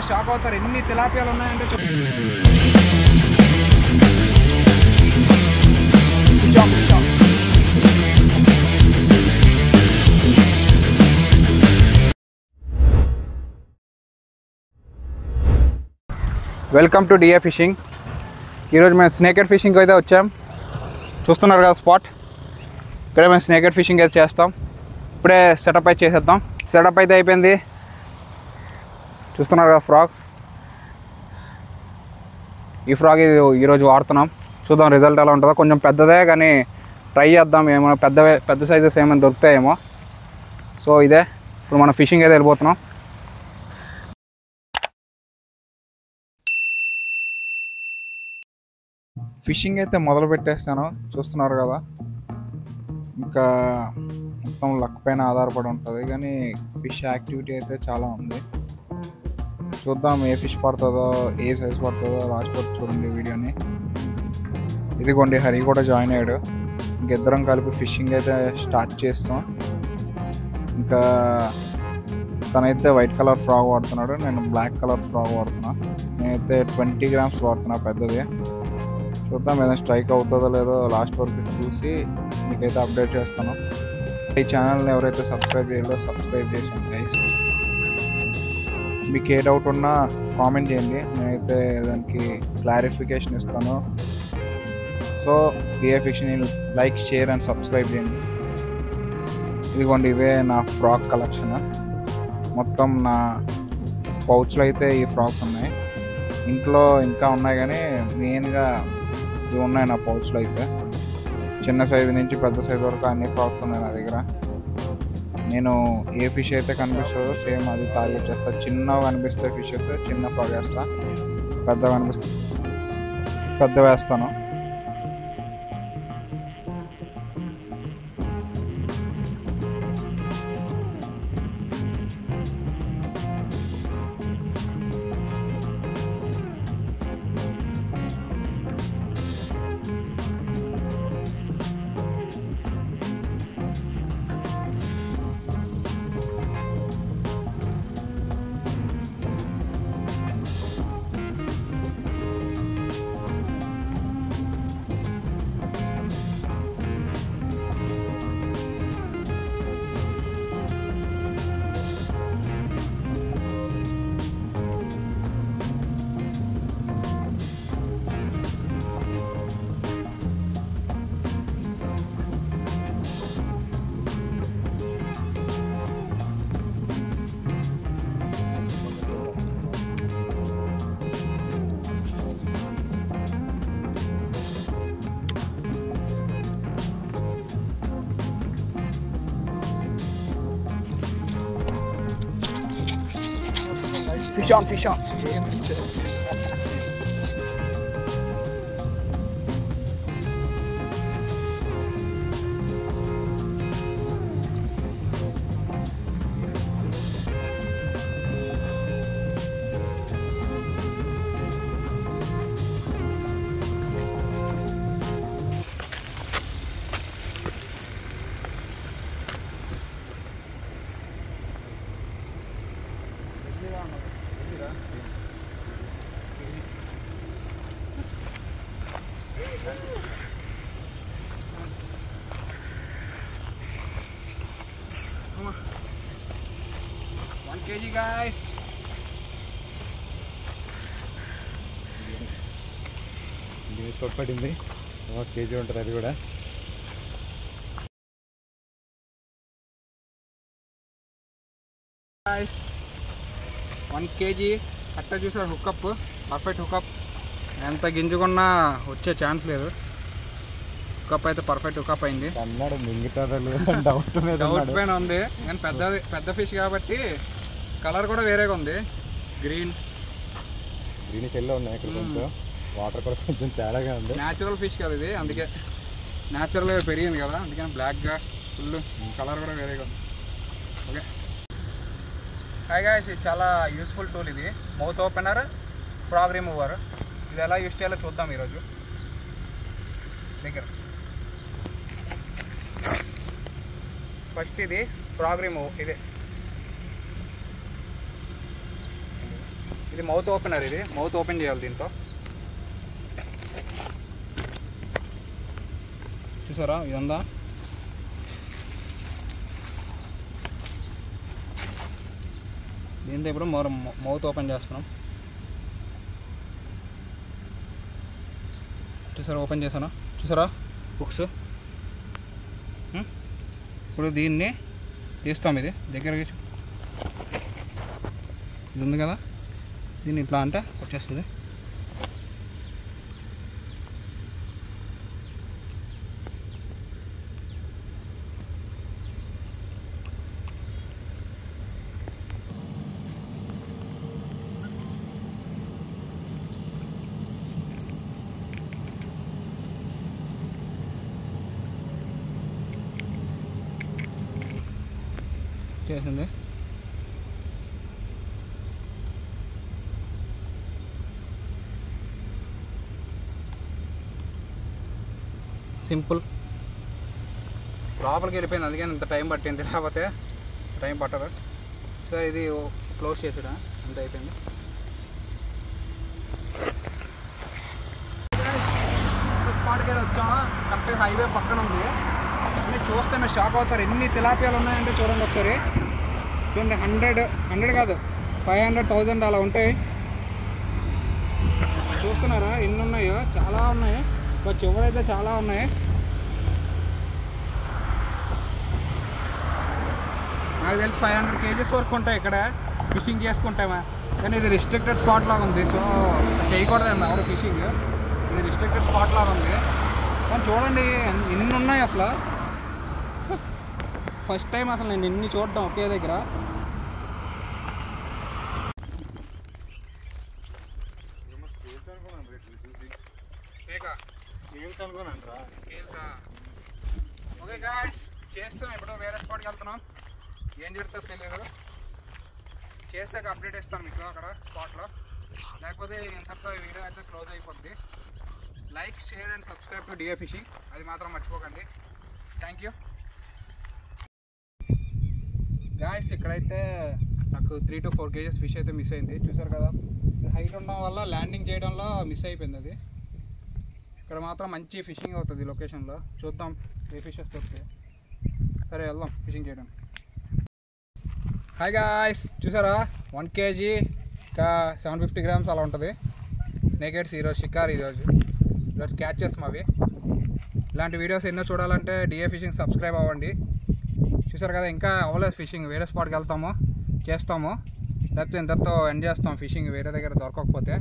Shock అవుతారు, ఎన్ని తిలాపియాలు ఉన్నాయంటే. Welcome to DA fishing. ఈరోజు మేము స్నేకెడ్ ఫిషింగ్కి అయితే వచ్చాం. చూస్తున్నారు కదా స్పాట్, ఇక్కడే మేము స్నేకెడ్ ఫిషింగ్ అయితే చేస్తాం. ఇప్పుడే సెటప్ అయితే చేసేద్దాం. సెటప్ అయితే అయిపోయింది. చూస్తున్నారు కదా ఫ్రాగ్, ఈ ఫ్రాగ్ ఇది ఈరోజు వాడుతున్నాం. చూద్దాం రిజల్ట్ ఎలా ఉంటుందో. కొంచెం పెద్దదే కానీ ట్రై చేద్దాం, ఏమో పెద్ద సైజెస్ ఏమైనా దొరుకుతాయేమో. సో ఇదే ఇప్పుడు మనం ఫిషింగ్ అయితే వెళ్ళిపోతున్నాం. ఫిషింగ్ అయితే మొదలు పెట్టేస్తాను. చూస్తున్నారు కదా, ఇంకా మొత్తం లక్ పైన ఆధారపడి ఉంటుంది, కానీ ఫిష్ యాక్టివిటీ అయితే చాలా ఉంది. చూద్దాం ఏ ఫిష్ పడుతుందో, ఏ సైజ్ పడుతుందో. లాస్ట్ వరకు చూడండి వీడియోని. ఇదిగోండి హరి కూడా జాయిన్ అయ్యాడు. ఇంకిద్దరం కలిపి ఫిషింగ్ అయితే స్టార్ట్ చేస్తాం. ఇంకా తనైతే వైట్ కలర్ ఫ్రాగ్ వాడుతున్నాడు, నేను బ్లాక్ కలర్ ఫ్రాగ్ వాడుతున్నా. నేనైతే 20 grams వాడుతున్నా, పెద్దది. చూద్దాం ఏదైనా స్ట్రైక్ అవుతుందో లేదో లాస్ట్ వరకు చూసి మీకైతే అప్డేట్ చేస్తాను. ఈ ఛానల్ని ఎవరైతే సబ్స్క్రైబ్ చేయాలో సబ్స్క్రైబ్ చేసాను గైస్. మీకు ఏ డౌట్ ఉన్నా కామెంట్ చేయండి, నేనైతే దానికి క్లారిఫికేషన్ ఇస్తాను. So DA fishing like, share and subscribe చేయండి. ఇదిగోండి ఇవే నా ఫ్రాక్ కలెక్షన్. మొత్తం నా పౌచ్లో అయితే ఈ ఫ్రాక్స్ ఉన్నాయి. ఇంట్లో ఇంకా ఉన్నాయి కానీ మెయిన్గా ఇవి ఉన్నాయి నా పౌచ్లో అయితే. చిన్న సైజు నుంచి పెద్ద సైజు వరకు అన్ని ఫ్రాక్స్ ఉన్నాయి నా దగ్గర. నేను ఏ ఫిష్ అయితే కనిపిస్తుందో సేమ్ అది టార్గెట్ చేస్తా. చిన్నగా కనిపిస్తే ఫిషెస్ చిన్న ఫ్రాగ్ వేస్తా, పెద్దగా కనిపిస్తే పెద్ద వేస్తాను. Fish on, fish on. Come on. 1 kg guys. దీనికి తొప్పడింది 1 kg ఉంటుంది అది కూడా. Guys 1 kg కట్ట చూసారు, హుక్అప్, పర్ఫెక్ట్ హుక్అప్. ఎంత గింజుకున్నా వచ్చే ఛాన్స్ లేదు. హుక్అప్ అయితే పర్ఫెక్ట్ హుక్అప్ అయింది. అన్నాడు మింగుతుందో డౌట్ పైన ఉంది, కానీ పెద్ద ఫిష్ కాబట్టి కలర్ కూడా వేరేగా ఉంది. గ్రీన్ ఎల్లో ఉన్నాయి. ఇక్కడ కొంచెం వాటర్ కూడా కొంచెం తేడాగా ఉంది. న్యాచురల్ ఫిష్ కదా ఇది, అందుకే న్యాచురల్గా పెరిగింది కదా, అందుకని బ్లాక్గా ఫుల్ కలర్ కూడా వేరేగా ఉంది. ఓకే హాయ్ గాయ్స్, ఇది చాలా యూస్ఫుల్ టూల్. ఇది మౌత్ ఓపెనర్, ఫ్రాగ్ రిమూవర్. ఇది ఎలా యూస్ చేయాలో చూద్దాం ఈరోజు. దగ్గర ఫస్ట్ ఇది ఫ్రాగ్ రిమూవ్. ఇది మౌత్ ఓపెనర్, ఇది మౌత్ ఓపెన్ చేయాలి దీంతో. చూసారా ఇదంతా దీంతో ఇప్పుడు మౌత్ ఓపెన్ చేస్తున్నాం. చూసారా ఓపెన్ చేశాను, చూసారా బుక్స్. ఇప్పుడు దీన్ని తీస్తాం, ఇది దగ్గరకి ఇది ఉంది కదా, దీన్ని ఇట్లా అంటే వచ్చేస్తుంది. చేసింది. సింపుల్, లోపలికి వెళ్ళిపోయింది, అందుకని ఇంత టైం పట్టింది, లేకపోతే టైం పట్టదు. సో ఇది క్లోజ్ చేసాడా, అంత అయిపోయింది. స్పాట్కి అయితే వచ్చామా, కరెక్ట్గా హైవే పక్కన ఉంది. అన్నీ చూస్తే మీరు షాక్ అవుతారు, ఎన్ని తిలాపియాలు ఉన్నాయంటే చూడండి ఒకసారి. చూడండి 100 కాదు 500, 1000 అలా ఉంటాయి. చూస్తున్నారా ఎన్ని ఉన్నాయో, చాలా ఉన్నాయి. బట్ చివరైతే చాలా ఉన్నాయి. నాకు తెలిసి 500 kgs వరకు ఉంటాయి ఇక్కడ ఫిషింగ్ చేసుకుంటామా. కానీ ఇది రిస్ట్రిక్టెడ్ స్పాట్ లాగా ఉంది, సో చేయకూడదండి ఎవరు ఫిషింగ్. ఇది రిస్ట్రిక్టెడ్ స్పాట్ లాగా ఉంది. కానీ చూడండి ఎన్ని ఉన్నాయి అసలు. ఫస్ట్ టైం అసలు నేను ఇన్ని చూడటం ఒకే దగ్గర. ఓకే గాయ్స్, చేస్తాం ఇప్పుడు వేరే స్పాట్కి వెళ్తున్నాం. ఏం జరుగుతుందో తెలియదు, చేస్తే అప్డేట్ ఇస్తాను మీకు అక్కడ స్పాట్లో. లేకపోతే ఇంతటితో ఈ వీడియో అయితే క్లోజ్ అయిపోద్ది. Like, share and subscribe to DA fishing, అది మాత్రం మర్చిపోకండి. Thank you guys. ఇక్కడైతే నాకు 3 to 4 kgs ఫిష్ అయితే మిస్ అయింది. చూసారు కదా, హైట్ ఉండడం వల్ల ల్యాండింగ్ చేయడంలో మిస్ అయిపోయింది అది. ఇక్కడ మాత్రం మంచి ఫిషింగ్ అవుతుంది ఈ లొకేషన్లో. చూద్దాం ఏ ఫిషెస్ దొరుకుతాయి. సరే వెళ్దాం ఫిషింగ్ చేయడం. హాయ్ గాయ్స్, చూసారా 1 kg ఇంకా 750 grams అలా ఉంటుంది నేకెడ్స్. ఈరోజు షికార్, ఈరోజు క్యాచ్ చేస్తాం అవి. ఇలాంటి వీడియోస్ ఎన్నో చూడాలంటే డిఏ ఫిషింగ్ సబ్స్క్రైబ్ అవ్వండి. చూసారు కదా, ఇంకా అవ్వలేదు ఫిషింగ్. వేరే స్పాట్కి వెళ్తాము, చేస్తాము, లేకపోతే ఇంతతో ఎండ్ చేస్తాం ఫిషింగ్ వేరే దగ్గర దొరకకపోతే.